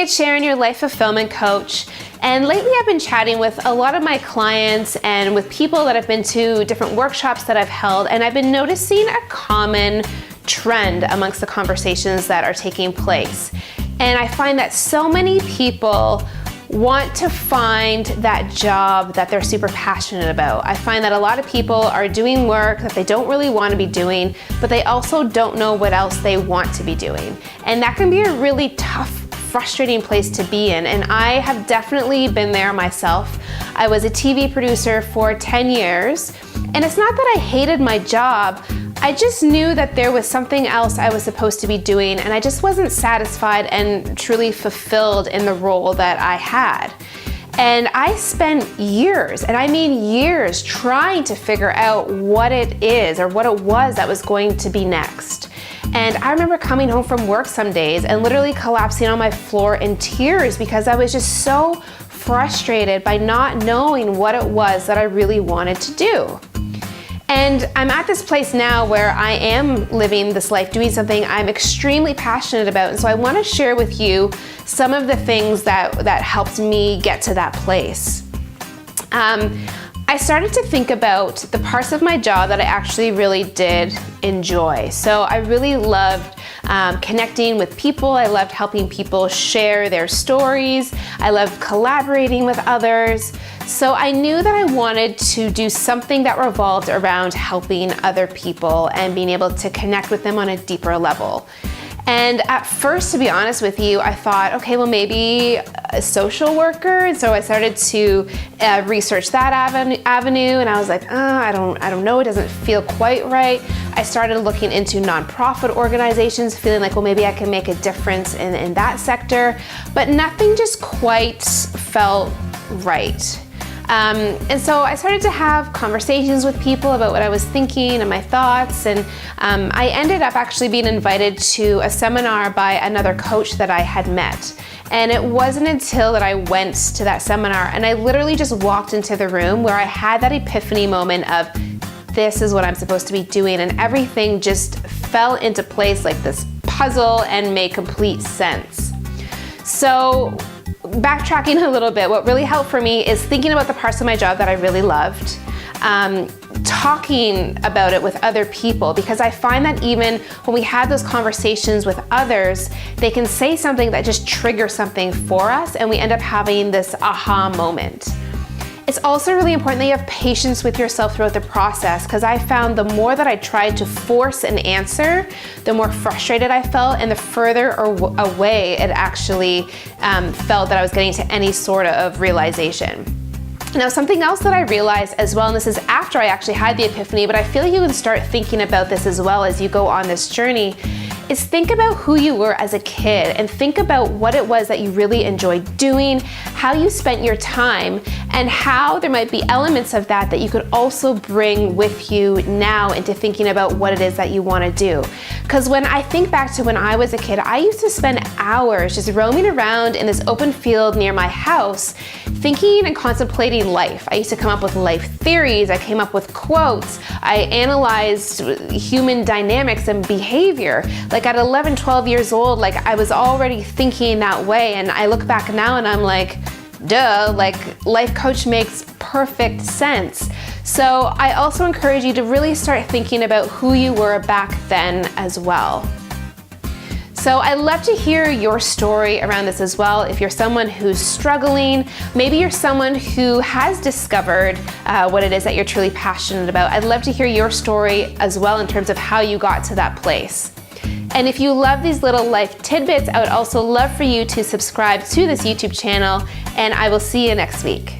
it's Sharon, your life fulfillment coach. And lately I've been chatting with a lot of my clients and with people that have been to different workshops that I've held, and I've been noticing a common trend amongst the conversations that are taking place. And I find that so many people want to find that job that they're super passionate about. I find that a lot of people are doing work that they don't really want to be doing, but they also don't know what else they want to be doing. And that can be a really tough, frustrating place to be in. And I have definitely been there myself. I was a TV producer for 10 years, and it's not that I hated my job. I just knew that there was something else I was supposed to be doing, and I just wasn't satisfied and truly fulfilled in the role that I had. And I spent years, and I mean years, trying to figure out what it is or what it was that was going to be next. And I remember coming home from work some days and literally collapsing on my floor in tears because I was just so frustrated by not knowing what it was that I really wanted to do. And I'm at this place now where I am living this life, doing something I'm extremely passionate about. And so I want to share with you some of the things that helped me get to that place. I started to think about the parts of my job that I actually really did enjoy. So I really loved connecting with people. I loved helping people share their stories. I loved collaborating with others. So I knew that I wanted to do something that revolved around helping other people and being able to connect with them on a deeper level. And at first, to be honest with you, I thought, okay, well, maybe a social worker. And so I started to research that avenue, and I was like, I don't know, it doesn't feel quite right. I started looking into nonprofit organizations, feeling like, well, maybe I can make a difference in that sector, but nothing just quite felt right. And so I started to have conversations with people about what I was thinking and my thoughts, and I ended up actually being invited to a seminar by another coach that I had met. And it wasn't until that I went to that seminar and I literally just walked into the room where I had that epiphany moment of, this is what I'm supposed to be doing, and everything just fell into place like this puzzle and made complete sense. So backtracking a little bit, what really helped for me is thinking about the parts of my job that I really loved, talking about it with other people, because I find that even when we have those conversations with others, they can say something that just triggers something for us, and we end up having this aha moment. It's also really important that you have patience with yourself throughout the process, because I found the more that I tried to force an answer, the more frustrated I felt and the further away it actually felt that I was getting to any sort of realization. Now, something else that I realized as well, and this is after I actually had the epiphany, but I feel you can start thinking about this as well as you go on this journey, is think about who you were as a kid and think about what it was that you really enjoyed doing, how you spent your time, and how there might be elements of that that you could also bring with you now into thinking about what it is that you want to do. Because when I think back to when I was a kid, I used to spend hours just roaming around in this open field near my house, thinking and contemplating life. I used to come up with life theories, I came up with quotes, I analyzed human dynamics and behavior. Like at 11, 12 years old, like I was already thinking that way, and I look back now and I'm like, duh, like life coach makes perfect sense. So I also encourage you to really start thinking about who you were back then as well. So I'd love to hear your story around this as well. If you're someone who's struggling, maybe you're someone who has discovered what it is that you're truly passionate about. I'd love to hear your story as well in terms of how you got to that place. And if you love these little life tidbits, I would also love for you to subscribe to this YouTube channel, and I will see you next week.